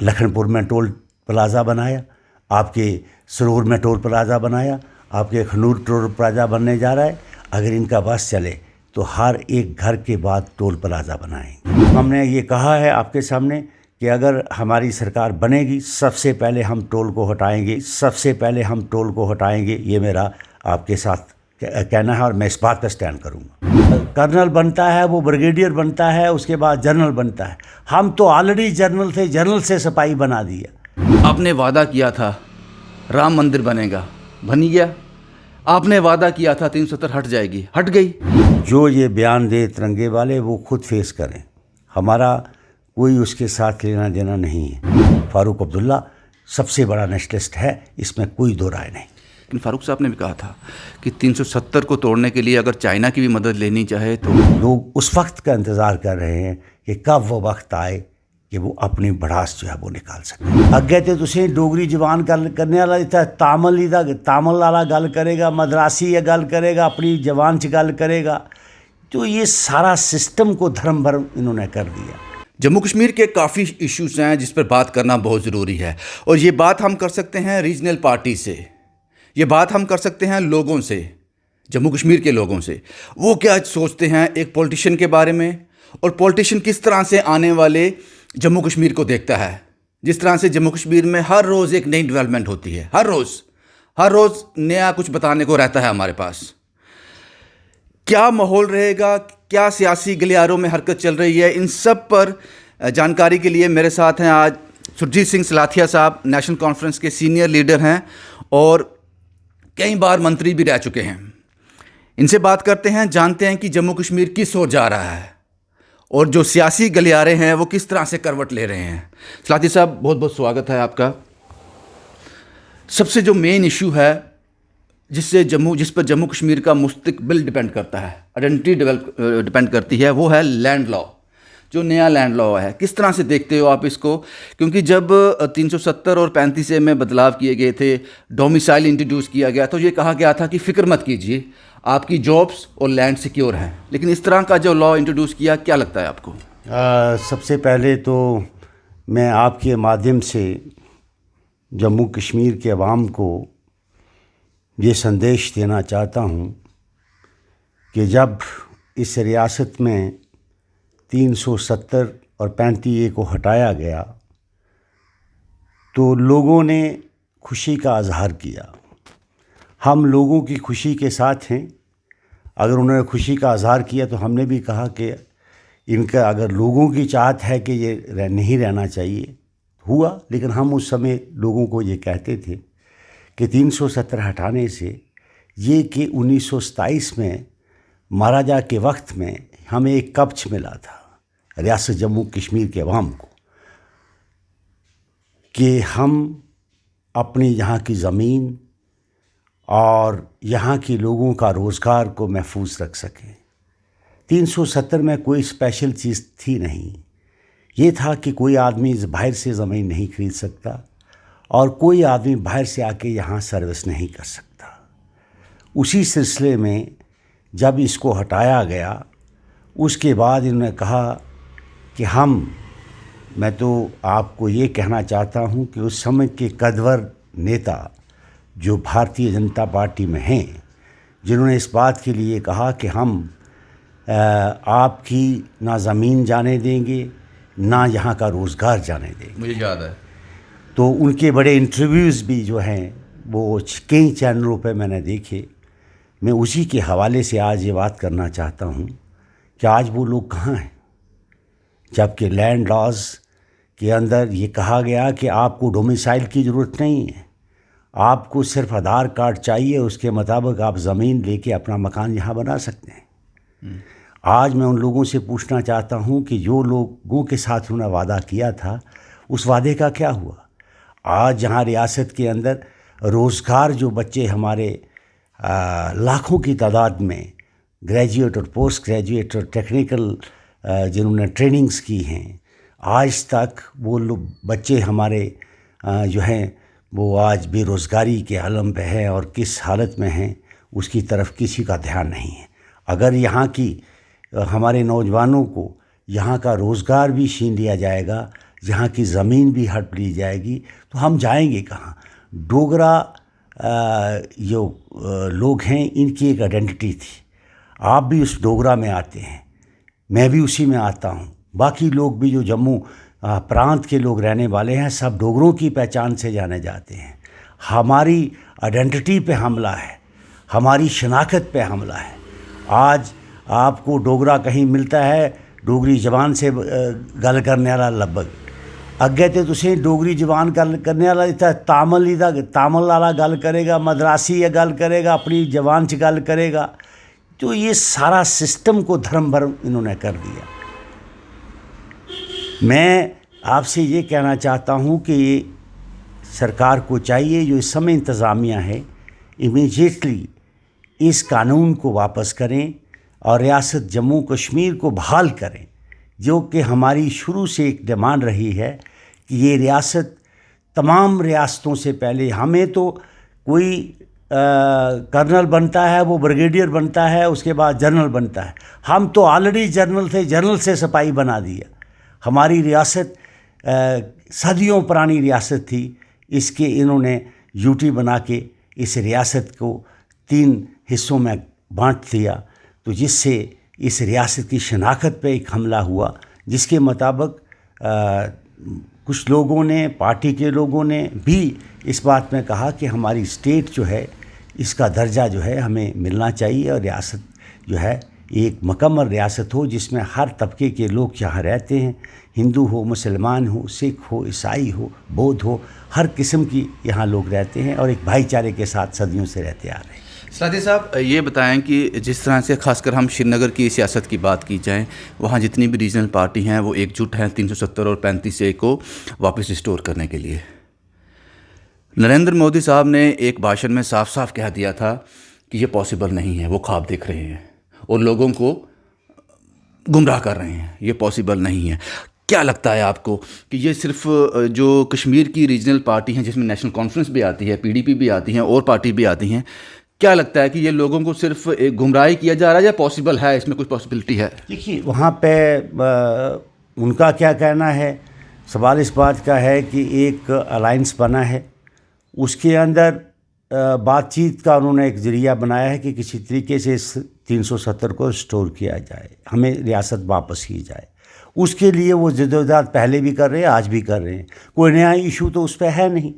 लखनपुर में toll plaza बनाया, आपके सरूर में टोल प्लाज़ा बनाया, आपके खनूर टोल प्लाज़ा बनने जा रहा है। अगर इनका बस चले तो हर एक घर के बाद टोल प्लाज़ा बनाएंगे। हमने ये कहा है आपके सामने कि अगर हमारी सरकार बनेगी, सबसे पहले हम टोल को हटाएंगे, सबसे पहले हम टोल को हटाएंगे। ये मेरा आपके साथ कहना है और मैं इस बात पर स्टैंड करूँगा। कर्नल बनता है, वो ब्रिगेडियर बनता है, उसके बाद जनरल बनता है। हम तो ऑलरेडी जनरल थे, जनरल से सिपाही बना दिया। आपने वादा किया था राम मंदिर बनेगा, बन गया। आपने वादा किया था 370 हट जाएगी, हट गई। जो ये बयान दे तिरंगे वाले, वो खुद फेस करें, हमारा कोई उसके साथ लेना देना नहीं है। फारूक अब्दुल्ला सबसे बड़ा नेशनलिस्ट है, इसमें कोई दो राय नहीं। लेकिन फारूक साहब ने भी कहा था कि 370 को तोड़ने के लिए अगर चाइना की भी मदद लेनी चाहे तो। लोग उस वक्त का इंतज़ार कर रहे हैं कि कब वो वक्त आए कि वो अपनी भड़ास जो है वो निकाल सकें। अगे तो तुसें डोगरी जबान गल करने वाला इत्थै तामल वाला गल करेगा, मद्रासी ये गल करेगा, अपनी जबान च गल करेगा। तो ये सारा सिस्टम को धर्म भर इन्होंने कर दिया। जम्मू कश्मीर के काफ़ी इश्यूज हैं जिस पर बात करना बहुत ज़रूरी है, और ये बात हम कर सकते हैं रीजनल पार्टी से, ये बात हम कर सकते हैं लोगों से, जम्मू कश्मीर के लोगों से। वो क्या सोचते हैं एक पॉलिटिशियन के बारे में, और पॉलिटिशियन किस तरह से आने वाले जम्मू कश्मीर को देखता है। जिस तरह से जम्मू कश्मीर में हर रोज़ एक नई डेवलपमेंट होती है, हर रोज़ नया कुछ बताने को रहता है हमारे पास। क्या माहौल रहेगा, क्या सियासी गलियारों में हरकत चल रही है, इन सब पर जानकारी के लिए मेरे साथ हैं आज सुरजीत सिंह सलाथिया साहब, नेशनल कॉन्फ्रेंस के सीनियर लीडर हैं और कई बार मंत्री भी रह चुके हैं। इनसे बात करते हैं, जानते हैं कि जम्मू कश्मीर किस ओर जा रहा है और जो सियासी गलियारे हैं वो किस तरह से करवट ले रहे हैं। सलाथिया साहब, बहुत बहुत स्वागत है आपका। सबसे जो मेन इशू है जिस पर जम्मू कश्मीर का मुस्तकबिल डिपेंड करता है, आइडेंटिटी डिपेंड करती है, वो है लैंड लॉ। जो नया लैंड लॉ है, किस तरह से देखते हो आप इसको? क्योंकि जब 370 और 35 में बदलाव किए गए थे, डोमिसाइल इंट्रोड्यूस किया गया, तो ये कहा गया था कि फ़िक्र मत कीजिए, आपकी जॉब्स और लैंड सिक्योर हैं। लेकिन इस तरह का जो लॉ इंट्रोड्यूस किया, क्या लगता है आपको? सबसे पहले तो मैं आपके माध्यम से जम्मू कश्मीर के अवाम को ये संदेश देना चाहता हूँ कि जब इस रियासत में 370 और 35A को हटाया गया तो लोगों ने खुशी का इजहार किया। हम लोगों की खुशी के साथ हैं। अगर उन्होंने खुशी का इजहार किया तो हमने भी कहा कि इनका अगर लोगों की चाहत है कि ये नहीं रहना चाहिए, हुआ। लेकिन हम उस समय लोगों को ये कहते थे कि 370 हटाने से ये कि 1927 में महाराजा के वक्त में हमें एक कब्ज़ मिला था रियासत जम्मू कश्मीर के अवाम को, कि हम अपनी यहाँ की ज़मीन और यहाँ के लोगों का रोज़गार को महफूज रख सकें। 370 में कोई स्पेशल चीज़ थी नहीं। ये था कि कोई आदमी बाहर से ज़मीन नहीं खरीद सकता और कोई आदमी बाहर से आके यहाँ सर्विस नहीं कर सकता। उसी सिलसिले में जब इसको हटाया गया, उसके बाद इन्होंने कहा कि मैं तो आपको ये कहना चाहता हूँ कि उस समय के कद्वर नेता जो भारतीय जनता पार्टी में हैं, जिन्होंने इस बात के लिए कहा कि हम आपकी ना ज़मीन जाने देंगे, ना यहाँ का रोज़गार जाने देंगे। मुझे याद है। तो उनके बड़े इंटरव्यूज़ भी जो हैं वो कई चैनलों पे मैंने देखे। मैं उसी के हवाले से आज ये बात करना चाहता हूँ कि आज वो लोग कहाँ हैं, जबकि लैंड लॉज के अंदर ये कहा गया कि आपको डोमिसाइल की ज़रूरत नहीं है, आपको सिर्फ आधार कार्ड चाहिए, उसके मुताबिक आप ज़मीन लेके अपना मकान यहाँ बना सकते हैं। आज मैं उन लोगों से पूछना चाहता हूँ कि जो लोगों के साथ उन्होंने वादा किया था, उस वादे का क्या हुआ? आज जहाँ रियासत के अंदर रोज़गार, जो बच्चे हमारे लाखों की तादाद में ग्रेजुएट और पोस्ट ग्रेजुएट और टेक्निकल जिन्होंने ट्रेनिंग्स की हैं, आज तक वो लोग बच्चे हमारे जो हैं वो आज बेरोज़गारी के आलम पे हैं और किस हालत में हैं उसकी तरफ किसी का ध्यान नहीं है। अगर यहाँ की हमारे नौजवानों को यहाँ का रोज़गार भी छीन लिया जाएगा, जहाँ की ज़मीन भी हड़प ली जाएगी तो हम जाएंगे कहाँ। डोगरा जो लोग हैं, इनकी एक आइडेंटिटी थी। आप भी उस डोगरा में आते हैं, मैं भी उसी में आता हूँ, बाकी लोग भी जो जम्मू प्रांत के लोग रहने वाले हैं, सब डोगरों की पहचान से जाने जाते हैं। हमारी आइडेंटिटी पे हमला है, हमारी शनाख्त पे हमला है। आज आपको डोगरा कहीं मिलता है, डोगरी जबान से गल करने वाला लगभग अगे तो तुसें डोगरी जबान गल करने वाला इतना तामल वाला गल करेगा, मद्रासी गल करेगा, अपनी जबान च गल करेगा। तो ये सारा सिस्टम को धर्म भर इन्होंने कर दिया। मैं आपसे ये कहना चाहता हूँ कि सरकार को चाहिए, जो इस समय इंतज़ामिया है, इमीडिएटली इस कानून को वापस करें और रियासत जम्मू कश्मीर को बहाल करें, जो कि हमारी शुरू से एक डिमांड रही है कि ये रियासत तमाम रियासतों से पहले, हमें तो कोई कर्नल बनता है, वो ब्रिगेडियर बनता है, उसके बाद जनरल बनता है। हम तो ऑलरेडी जनरल थे, जनरल से सिपाही बना दिया। हमारी रियासत सदियों पुरानी रियासत थी, इसके इन्होंने यूटी बना के इस रियासत को 3 हिस्सों में बांट दिया, तो जिससे इस रियासत की शनाख्त पे एक हमला हुआ, जिसके मुताबिक कुछ लोगों ने, पार्टी के लोगों ने भी इस बात में कहा कि हमारी स्टेट जो है, इसका दर्जा जो है हमें मिलना चाहिए और रियासत जो है एक मुकम्मल रियासत हो, जिसमें हर तबके के लोग यहाँ रहते हैं, हिंदू हो, मुसलमान हो, सिख हो, ईसाई हो, बौद्ध हो, हर किस्म की यहाँ लोग रहते हैं और एक भाईचारे के साथ सदियों से रहते आ रहे हैं। सादी साहब, ये बताएं कि जिस तरह से खासकर हम श्रीनगर की सियासत की बात की जाए, वहाँ जितनी भी रीजनल पार्टी हैं वो एकजुट हैं 370 और 35A को वापस रिस्टोर करने के लिए। नरेंद्र मोदी साहब ने एक भाषण में साफ साफ कह दिया था कि ये पॉसिबल नहीं है, वो ख्वाब देख रहे हैं और लोगों को गुमराह कर रहे हैं, ये पॉसिबल नहीं है। क्या लगता है आपको कि ये सिर्फ जो कश्मीर की रीजनल पार्टी हैं, जिसमें नेशनल कॉन्फ्रेंस भी आती है, PDP भी आती हैं और पार्टी भी आती हैं, क्या लगता है कि ये लोगों को सिर्फ एक गुमराही किया जा रहा है या पॉसिबल है, इसमें कुछ पॉसिबिलिटी है? देखिए, वहाँ पे उनका क्या कहना है, सवाल इस बात का है कि एक अलायंस बना है, उसके अंदर बातचीत का उन्होंने एक ज़रिया बनाया है कि किसी तरीके से इस 370 को स्टोर किया जाए, हमें रियासत वापस की जाए। उसके लिए वो जद्दोजहद पहले भी कर रहे हैं, आज भी कर रहे हैं। कोई नया इशू तो उस पर है नहीं।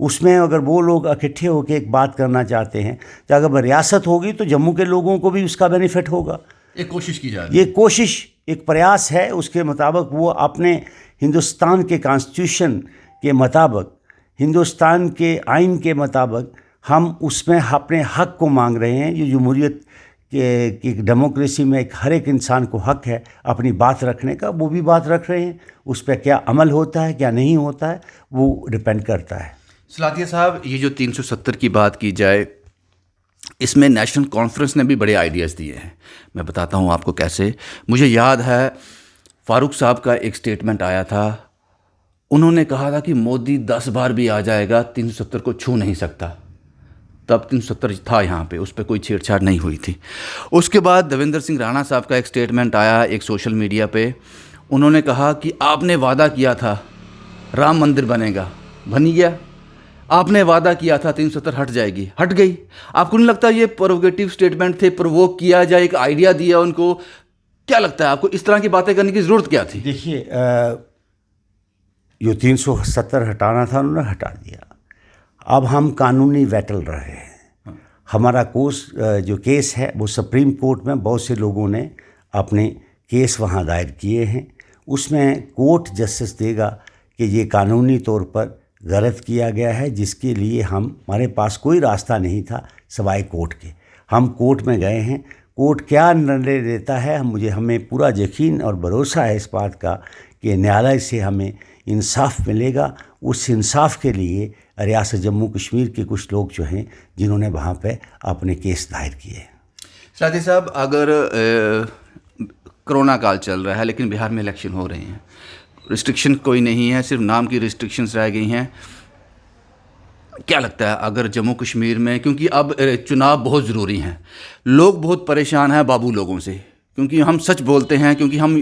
उसमें अगर वो लोग इकट्ठे होकर एक बात करना चाहते हैं, तो अगर रियासत होगी तो जम्मू के लोगों को भी उसका बेनिफिट होगा। एक कोशिश की जा रही है, ये कोशिश, एक प्रयास है। उसके मुताबिक वो अपने हिंदुस्तान के कॉन्स्टिट्यूशन के मुताबिक, हिंदुस्तान के आइन के मुताबिक हम उसमें अपने हक़ को मांग रहे हैं। ये जमहूरियत कि डेमोक्रेसी में एक हर एक इंसान को हक़ है अपनी बात रखने का, वो भी बात रख रहे हैं। उस पर क्या अमल होता है, क्या नहीं होता है, वो डिपेंड करता है। सलातिया साहब, ये जो 370 की बात की जाए, इसमें नेशनल कॉन्फ्रेंस ने भी बड़े आइडियाज़ दिए हैं। मैं बताता हूँ आपको कैसे। मुझे याद है फारूक साहब का एक स्टेटमेंट आया था, उन्होंने कहा था कि मोदी 10 बार भी आ जाएगा 370 को छू नहीं सकता। तब 370 था यहाँ पे, उस पर कोई छेड़छाड़ नहीं हुई थी। उसके बाद देवेंद्र सिंह राणा साहब का एक स्टेटमेंट आया एक सोशल मीडिया पे, उन्होंने कहा कि आपने वादा किया था राम मंदिर बनेगा, बन गया। आपने वादा किया था 370 हट जाएगी, हट गई। आपको नहीं लगता ये प्रोवोकेटिव स्टेटमेंट थे, प्रोवोक किया जाए, एक आइडिया दिया उनको? क्या लगता है आपको, इस तरह की बातें करने की ज़रूरत क्या थी? देखिए, जो 370 हटाना था उन्होंने हटा दिया। अब हम कानूनी बैटल रहे हैं। हमारा जो केस है वो सुप्रीम कोर्ट में बहुत से लोगों ने अपने केस वहाँ दायर किए हैं। उसमें कोर्ट जस्टिस देगा कि ये कानूनी तौर पर गलत किया गया है, जिसके लिए हमारे पास कोई रास्ता नहीं था सवाए कोर्ट के। हम कोर्ट में गए हैं, कोर्ट क्या निर्णय देता है हमें पूरा यकीन और भरोसा है इस बात का कि न्यायालय से हमें इंसाफ मिलेगा। उस इंसाफ के लिए रियासत जम्मू कश्मीर के कुछ लोग जो हैं जिन्होंने वहाँ पे अपने केस दायर किए। साथी साहब, अगर कोरोना काल चल रहा है लेकिन बिहार में इलेक्शन हो रहे हैं, रिस्ट्रिक्शन कोई नहीं है, सिर्फ नाम की रिस्ट्रिक्शंस रह गई हैं, क्या लगता है अगर जम्मू कश्मीर में, क्योंकि अब चुनाव बहुत ज़रूरी हैं, लोग बहुत परेशान हैं बाबू लोगों से क्योंकि हम सच बोलते हैं, क्योंकि हम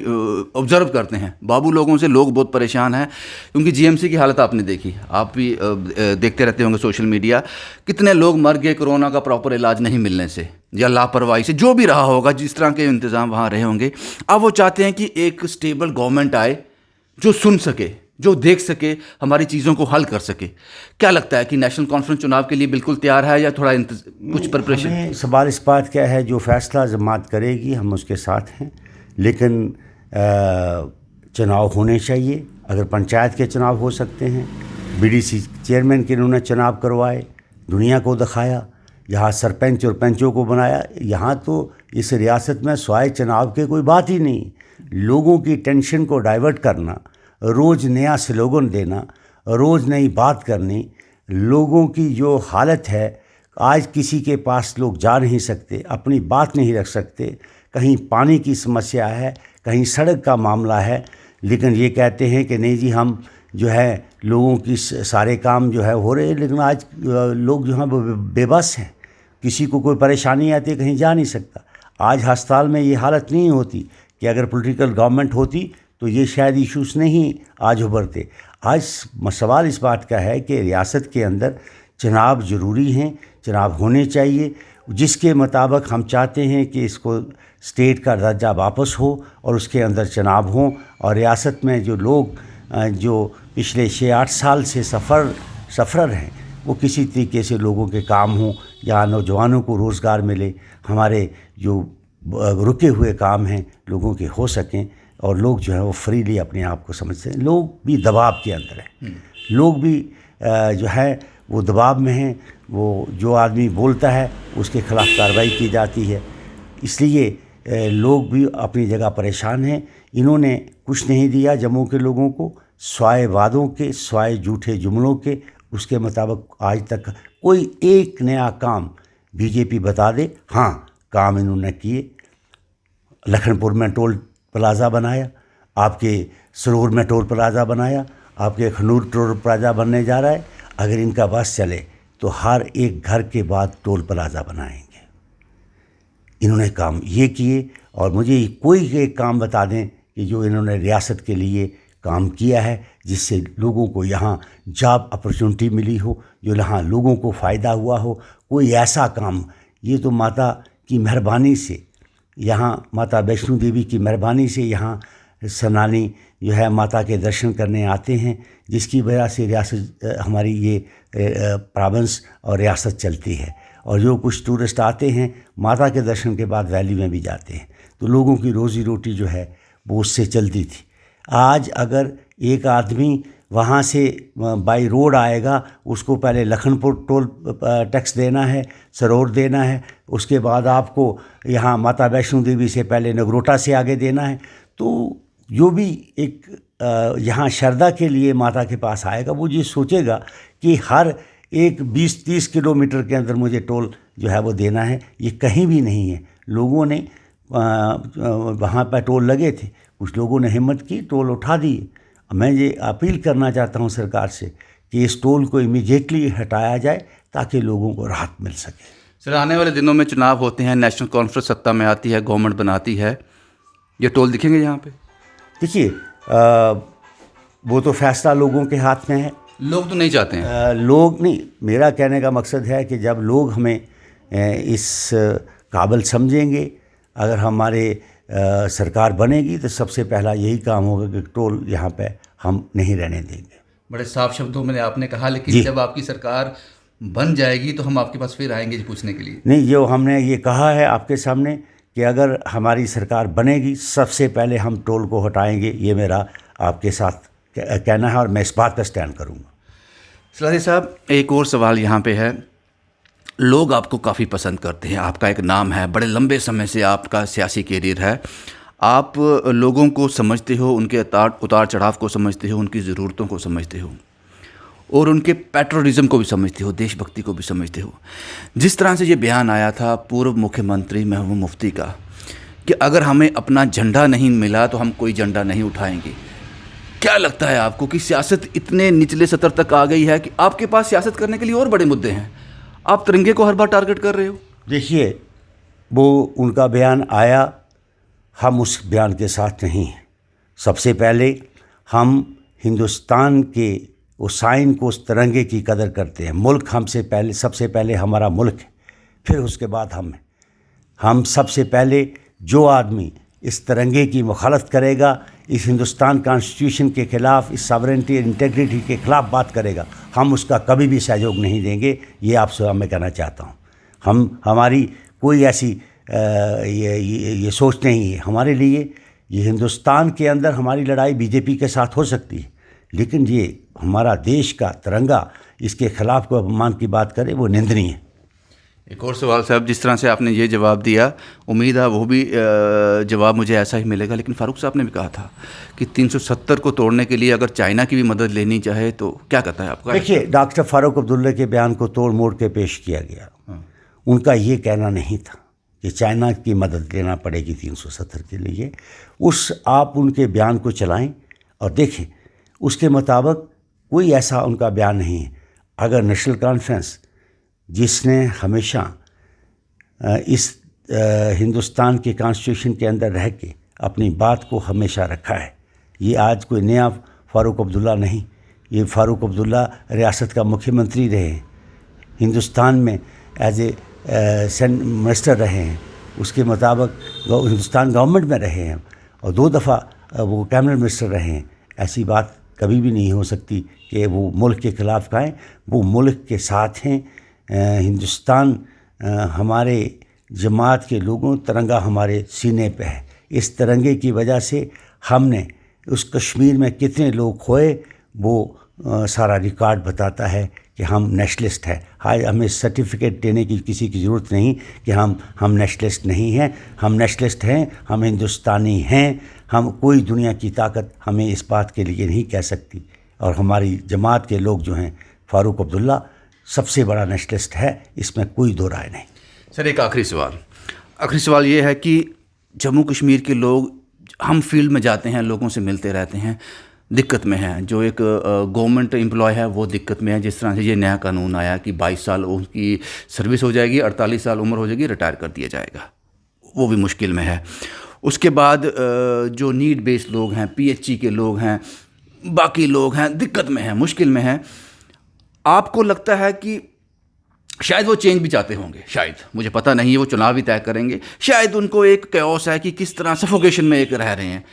ऑब्जर्व करते हैं। बाबू लोगों से लोग बहुत परेशान हैं, क्योंकि जीएमसी की हालत आपने देखी, आप भी देखते रहते होंगे सोशल मीडिया, कितने लोग मर गए कोरोना का प्रॉपर इलाज नहीं मिलने से या लापरवाही से, जो भी रहा होगा, जिस तरह के इंतज़ाम वहाँ रहे होंगे। अब वो चाहते हैं कि एक स्टेबल गवर्नमेंट आए जो सुन सके, जो देख सके, हमारी चीज़ों को हल कर सके। क्या लगता है कि नेशनल कॉन्फ्रेंस चुनाव के लिए बिल्कुल तैयार है या थोड़ा कुछ प्रिपरेशन? सवाल इस बात क्या है, जो फैसला जमात करेगी हम उसके साथ हैं, लेकिन चुनाव होने चाहिए। अगर पंचायत के चुनाव हो सकते हैं, बीडीसी चेयरमैन के इन्होंने चुनाव करवाए, दुनिया को दिखाया, यहाँ सरपंच और पंचों को बनाया। यहाँ तो इस रियासत में स्वाय चुनाव के कोई बात ही नहीं। लोगों की टेंशन को डाइवर्ट करना, रोज़ नया स्लोगन देना, रोज़ नई बात करनी, लोगों की जो हालत है, आज किसी के पास लोग जा नहीं सकते, अपनी बात नहीं रख सकते। कहीं पानी की समस्या है, कहीं सड़क का मामला है, लेकिन ये कहते हैं कि नहीं जी हम जो है लोगों की सारे काम जो है हो रहे हैं। लेकिन आज लोग जो हैं वो बेबस हैं, किसी को कोई परेशानी आती है कहीं जा नहीं सकता। आज अस्पताल में ये हालत नहीं होती कि अगर पॉलिटिकल गवर्नमेंट होती तो ये शायद इश्यूज़ नहीं आज उभरते। आज सवाल इस बात का है कि रियासत के अंदर चुनाव ज़रूरी हैं, चुनाव होने चाहिए, जिसके मुताबिक हम चाहते हैं कि इसको स्टेट का दर्जा वापस हो और उसके अंदर चुनाव हों। और रियासत में जो लोग जो पिछले 6-8 साल से सफ़र हैं, वो किसी तरीके से लोगों के काम हों या नौजवानों को रोज़गार मिले, हमारे जो रुके हुए काम हैं लोगों के हो सकें और लोग जो है वो फ्रीली अपने आप को समझते हैं। लोग भी दबाव के अंदर हैं, लोग भी जो है वो दबाव में हैं। वो जो आदमी बोलता है उसके खिलाफ़ कार्रवाई की जाती है, इसलिए लोग भी अपनी जगह परेशान हैं। इन्होंने कुछ नहीं दिया जम्मू के लोगों को, स्वाय वादों के, स्वाय झूठे जुमलों के, उसके मुताबिक आज तक कोई एक नया काम बीजेपी बता दे। हाँ, काम इन्होंने किए। लखनपुर में टोल प्लाज़ा बनाया, आपके सरोवर में टोल प्लाज़ा बनाया, आपके खनूर टोल प्लाज़ा बनने जा रहा है। अगर इनका बस चले तो हर एक घर के बाद टोल प्लाज़ा बनाएंगे। इन्होंने काम ये किए, और मुझे कोई एक काम बता दें कि जो इन्होंने रियासत के लिए काम किया है, जिससे लोगों को यहाँ जॉब अपॉर्चुनिटी मिली हो, जो यहाँ लोगों को फ़ायदा हुआ हो, कोई ऐसा काम। ये तो माता की मेहरबानी से, यहाँ माता वैष्णो देवी की मेहरबानी से यहाँ सैलानी जो है माता के दर्शन करने आते हैं, जिसकी वजह से रियासत हमारी ये प्रोविंस और रियासत चलती है। और जो कुछ टूरिस्ट आते हैं माता के दर्शन के बाद वैली में भी जाते हैं, तो लोगों की रोज़ी रोटी जो है वो उससे चलती थी। आज अगर एक आदमी वहाँ से बाई रोड आएगा, उसको पहले लखनपुर टोल टैक्स देना है, सरोवर देना है, उसके बाद आपको यहाँ माता वैष्णो देवी से पहले नगरोटा से आगे देना है। तो जो भी एक यहाँ श्रद्धा के लिए माता के पास आएगा, वो ये सोचेगा कि हर एक 20-30 किलोमीटर के अंदर मुझे टोल जो है वो देना है। ये कहीं भी नहीं है। लोगों ने वहाँ पर टोल लगे थे, कुछ लोगों ने हिम्मत की, टोल उठा दिए। मैं ये अपील करना चाहता हूँ सरकार से कि इस टोल को इमीडिएटली हटाया जाए ताकि लोगों को राहत मिल सके। सर, आने वाले दिनों में चुनाव होते हैं, नेशनल कॉन्फ्रेंस सत्ता में आती है, गवर्नमेंट बनाती है, ये टोल दिखेंगे यहाँ पे? देखिए, वो तो फैसला लोगों के हाथ में है। लोग तो नहीं चाहते हैं। लोग नहीं, मेरा कहने का मकसद है कि जब लोग हमें इस काबिल समझेंगे, अगर हमारे सरकार बनेगी, तो सबसे पहला यही काम होगा कि टोल यहाँ पे हम नहीं रहने देंगे। बड़े साफ शब्दों में आपने कहा, लेकिन जब आपकी सरकार बन जाएगी तो हम आपके पास फिर आएंगे पूछने के लिए। नहीं, जो हमने ये कहा है आपके सामने कि अगर हमारी सरकार बनेगी, सबसे पहले हम टोल को हटाएंगे। ये मेरा आपके साथ कहना है और मैं इस बात पर स्टैंड करूँगा। सलारी साहब, एक और सवाल यहाँ पे है। लोग आपको काफ़ी पसंद करते हैं, आपका एक नाम है, बड़े लंबे समय से आपका सियासी कैरियर है, आप लोगों को समझते हो, उनके उतार चढ़ाव को समझते हो, उनकी ज़रूरतों को समझते हो और उनके पैट्रियटिज्म को भी समझते हो, देशभक्ति को भी समझते हो। जिस तरह से ये बयान आया था पूर्व मुख्यमंत्री महबूब मुफ्ती का कि अगर हमें अपना झंडा नहीं मिला तो हम कोई झंडा नहीं उठाएंगे, क्या लगता है आपको कि सियासत इतने निचले स्तर तक आ गई है कि आपके पास सियासत करने के लिए और बड़े मुद्दे हैं, आप तिरंगे को हर बार टारगेट कर रहे हो? देखिए, वो उनका बयान आया हम उस बयान के साथ नहीं हैं। सबसे पहले हम हिंदुस्तान के उस साइन को, उस तिरंगे की कदर करते हैं। मुल्क हमसे पहले, सबसे पहले हमारा मुल्क है, फिर उसके बाद हम हैं। हम सबसे पहले जो आदमी इस तिरंगे की मुखालत करेगा, इस हिंदुस्तान कॉन्स्टिट्यूशन के ख़िलाफ़, इस सॉवरेनिटी इंटेग्रिटी के ख़िलाफ़ बात करेगा, हम उसका कभी भी सहयोग नहीं देंगे। ये आपसे मैं कहना चाहता हूँ। हमारी कोई ऐसी ये सोच नहीं है। हमारे लिए ये हिंदुस्तान के अंदर हमारी लड़ाई बीजेपी के साथ हो सकती है, लेकिन ये हमारा देश का तिरंगा, इसके ख़िलाफ़ कोई अपमान की बात करे वो निंदनीय है। एक और सवाल साहब, जिस तरह से आपने ये जवाब दिया, उम्मीद है वो भी जवाब मुझे ऐसा ही मिलेगा। लेकिन फ़ारूक साहब ने भी कहा था कि 370 को तोड़ने के लिए अगर चाइना की भी मदद लेनी चाहे तो क्या कहता है आपका? देखिए, डॉक्टर फ़ारूक अब्दुल्ला के बयान को तोड़ मोड़ के पेश किया गया। उनका ये कहना नहीं था कि चाइना की मदद लेना पड़ेगी 370 के लिए। आप उनके बयान को चलाएं और देखें, उसके मुताबिक कोई ऐसा उनका बयान नहीं है। अगर नेशनल कॉन्फ्रेंस, जिसने हमेशा इस हिंदुस्तान के कॉन्स्टिट्यूशन के अंदर रह के अपनी बात को हमेशा रखा है, ये आज कोई नया फ़ारूक अब्दुल्ला नहीं, ये फ़ारूक अब्दुल्ला रियासत का मुख्यमंत्री रहे हैं, हिंदुस्तान में एज ए मिनिस्टर रहे हैं, उसके मुताबिक हिंदुस्तान गवर्नमेंट में रहे हैं और 2 दफ़ा वो कैबिनेट मिनिस्टर रहे हैं। ऐसी बात कभी भी नहीं हो सकती कि वो मुल्क के ख़िलाफ़ कहें। वो मुल्क के साथ हैं। हिंदुस्तान हमारे जमात के लोगों, तिरंगा हमारे सीने पे है। इस तिरंगे की वजह से हमने उस कश्मीर में कितने लोग खोए, वो सारा रिकॉर्ड बताता है कि हम नेशनलिस्ट हैं। हाय, हमें सर्टिफिकेट देने की किसी की ज़रूरत नहीं कि हम नेशनलिस्ट नहीं हैं। हम नेशनलिस्ट हैं, हम हिंदुस्तानी हैं। हम कोई दुनिया की ताकत हमें इस बात के लिए नहीं कह सकती। और हमारी जमात के लोग जो हैं, फ़ारूक अब्दुल्ला सबसे बड़ा नेशनलिस्ट है, इसमें कोई दो राय नहीं। सर, एक आखिरी सवाल ये है कि जम्मू कश्मीर के लोग, हम फील्ड में जाते हैं, लोगों से मिलते रहते हैं, दिक्कत में हैं। जो एक गवर्नमेंट एम्प्लॉय है वो दिक्कत में है। जिस तरह से ये नया कानून आया कि 22 साल उनकी सर्विस हो जाएगी, 48 साल उम्र हो जाएगी, रिटायर कर दिया जाएगा, वो भी मुश्किल में है। उसके बाद जो नीड बेस्ड लोग हैं, PHE के लोग हैं, बाकी लोग हैं, दिक्कत में हैं, मुश्किल में हैं। आपको लगता है कि शायद वो चेंज भी चाहते होंगे, शायद, मुझे पता नहीं है, वो चुनाव भी तय करेंगे, शायद उनको एक कैओस है कि किस तरह सफोकेशन में एक रह रहे हैं।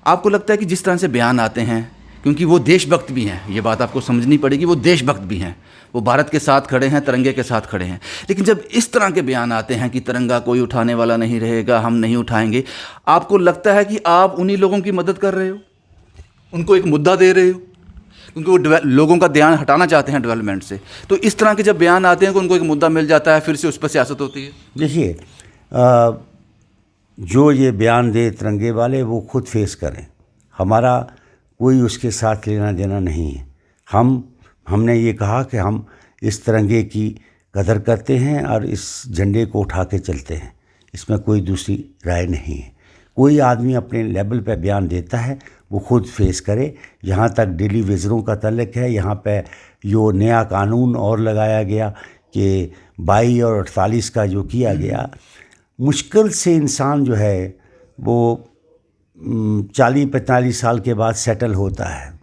आपको लगता है कि जिस तरह से बयान आते हैं, क्योंकि वो देशभक्त भी हैं, ये बात आपको समझनी पड़ेगी, वो देशभक्त भी हैं, वो भारत के साथ खड़े हैं, तिरंगे के साथ खड़े हैं, लेकिन जब इस तरह के बयान आते हैं कि तिरंगा कोई उठाने वाला नहीं रहेगा, हम नहीं उठाएंगे, आपको लगता है कि आप उन्हीं लोगों की मदद कर रहे हो, उनको एक मुद्दा दे रहे हो, क्योंकि वो लोगों का ध्यान हटाना चाहते हैं डेवलपमेंट से? तो इस तरह के जब बयान आते हैं कि उनको एक मुद्दा मिल जाता है, फिर से उस पर सियासत होती है। देखिए, जो ये बयान दे तिरंगे वाले, वो खुद फेस करें, हमारा कोई उसके साथ लेना देना नहीं है। हमने ये कहा कि हम इस तिरंगे की कदर करते हैं और इस झंडे को उठा के चलते हैं, इसमें कोई दूसरी राय नहीं है। कोई आदमी अपने लेवल पे बयान देता है, वो खुद फेस करे। यहाँ तक डेली वेजरों का तल्लुक़ है, यहाँ पे जो नया कानून और लगाया गया कि 22 और 48 का जो किया गया, मुश्किल से इंसान जो है वो 40-45 साल के बाद सेटल होता है।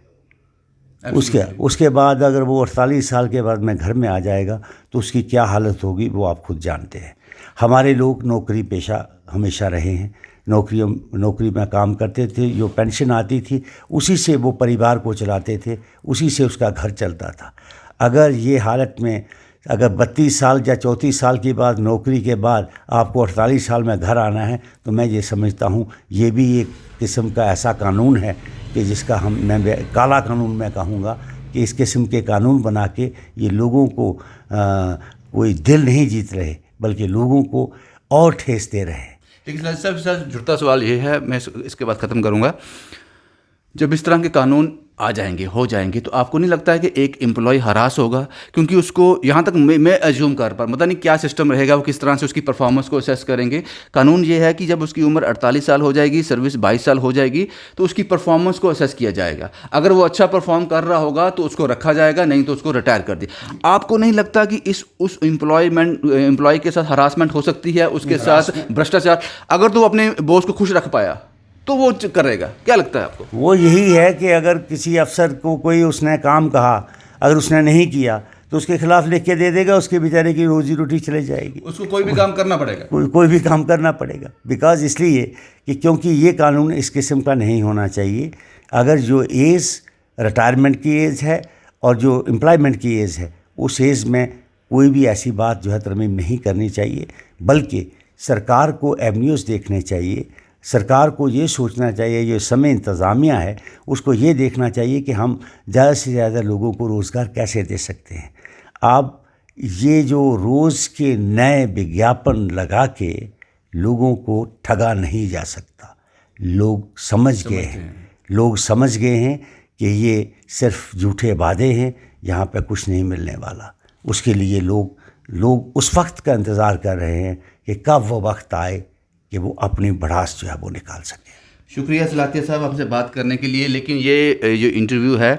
उसके बाद अगर वो 48 साल के बाद में घर में आ जाएगा तो उसकी क्या हालत होगी वो आप खुद जानते हैं। हमारे लोग नौकरी पेशा हमेशा रहे हैं, नौकरी में काम करते थे, जो पेंशन आती थी उसी से वो परिवार को चलाते थे, उसी से उसका घर चलता था। अगर ये हालत में अगर 32 साल या 34 साल के बाद नौकरी के बाद आपको 48 साल में घर आना है, तो मैं ये समझता हूँ ये भी एक किस्म का ऐसा कानून है कि जिसका मैं काला कानून मैं कहूँगा कि इस किस्म के कानून बना के ये लोगों को कोई दिल नहीं जीत रहे बल्कि लोगों को और ठेस दे रहे हैं। लेकिन सबसे जुड़ता सवाल ये है, मैं इसके बाद ख़त्म करूँगा, जब इस तरह के कानून आ जाएंगे, हो जाएंगे, तो आपको नहीं लगता है कि एक एम्प्लॉय हरास होगा? क्योंकि उसको यहाँ तक मैं एज्यूम कर पा, पता नहीं क्या सिस्टम रहेगा, वो किस तरह से उसकी परफॉर्मेंस को असेस करेंगे। कानून ये है कि जब उसकी उम्र 48 साल हो जाएगी, सर्विस 22 साल हो जाएगी, तो उसकी परफॉर्मेंस को असेस किया जाएगा। अगर वो अच्छा परफॉर्म कर रहा होगा तो उसको रखा जाएगा, नहीं तो उसको रिटायर कर दिया। आपको नहीं लगता कि उस एम्प्लॉय के साथ हरासमेंट हो सकती है, उसके साथ भ्रष्टाचार? अगर तो वो अपने बॉस को खुश रख पाया तो वो करेगा, क्या लगता है आपको? वो यही है कि अगर किसी अफसर को कोई उसने काम कहा, अगर उसने नहीं किया तो उसके खिलाफ लिख के दे देगा, उसके बेचारे की रोजी रोटी चले जाएगी, उसको कोई भी काम करना पड़ेगा, कोई भी काम करना पड़ेगा। बिकॉज इसलिए कि क्योंकि ये कानून इस किस्म का नहीं होना चाहिए। अगर जो एज रिटायरमेंट की एज है और जो एम्प्लॉयमेंट की एज है, उस एज में कोई भी ऐसी बात जो है तरमीम नहीं करनी चाहिए, बल्कि सरकार को एवेन्यूज़ देखने चाहिए। सरकार को ये सोचना चाहिए, ये समय इंतज़ामिया है उसको ये देखना चाहिए कि हम ज़्यादा से ज़्यादा लोगों को रोज़गार कैसे दे सकते हैं। अब ये जो रोज़ के नए विज्ञापन लगा के लोगों को ठगा नहीं जा सकता। लोग समझ गए हैं कि ये सिर्फ झूठे वादे हैं, यहाँ पे कुछ नहीं मिलने वाला। उसके लिए लोग उस वक्त का इंतज़ार कर रहे हैं कि कब वो वक्त आए कि वो अपनी भड़ास जो है वो निकाल सके। शुक्रिया सलातिया साहब आपसे बात करने के लिए। लेकिन ये जो इंटरव्यू है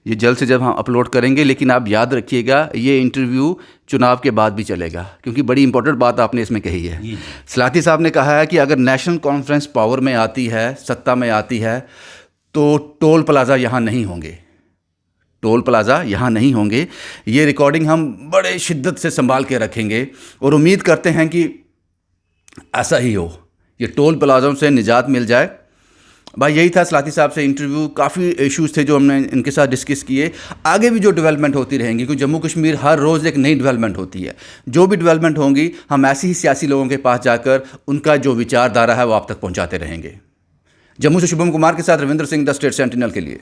ये जल्द से जल्द हम अपलोड करेंगे, लेकिन आप याद रखिएगा ये इंटरव्यू चुनाव के बाद भी चलेगा, क्योंकि बड़ी इंपॉर्टेंट बात आपने इसमें कही है। सलातिया साहब ने कहा है कि अगर नेशनल कॉन्फ्रेंस पावर में आती है, सत्ता में आती है, तो टोल प्लाज़ा यहाँ नहीं होंगे, टोल प्लाज़ा यहाँ नहीं होंगे। ये रिकॉर्डिंग हम बड़े शिद्दत से संभाल के रखेंगे और उम्मीद करते हैं कि ऐसा ही हो, ये टोल प्लाज़ों से निजात मिल जाए। भाई यही था सलाती साहब से इंटरव्यू। काफ़ी इश्यूज़ थे जो हमने इनके साथ डिस्कस किए। आगे भी जो डेवलपमेंट होती रहेंगी, क्योंकि जम्मू कश्मीर हर रोज़ एक नई डेवलपमेंट होती है। जो भी डेवलपमेंट होंगी हम ऐसे ही सियासी लोगों के पास जाकर उनका जो विचारधारा है वो आप तक पहुंचाते रहेंगे। जम्मू से शुभम कुमार के साथ Ravindra Singh, the state sentinel के लिए।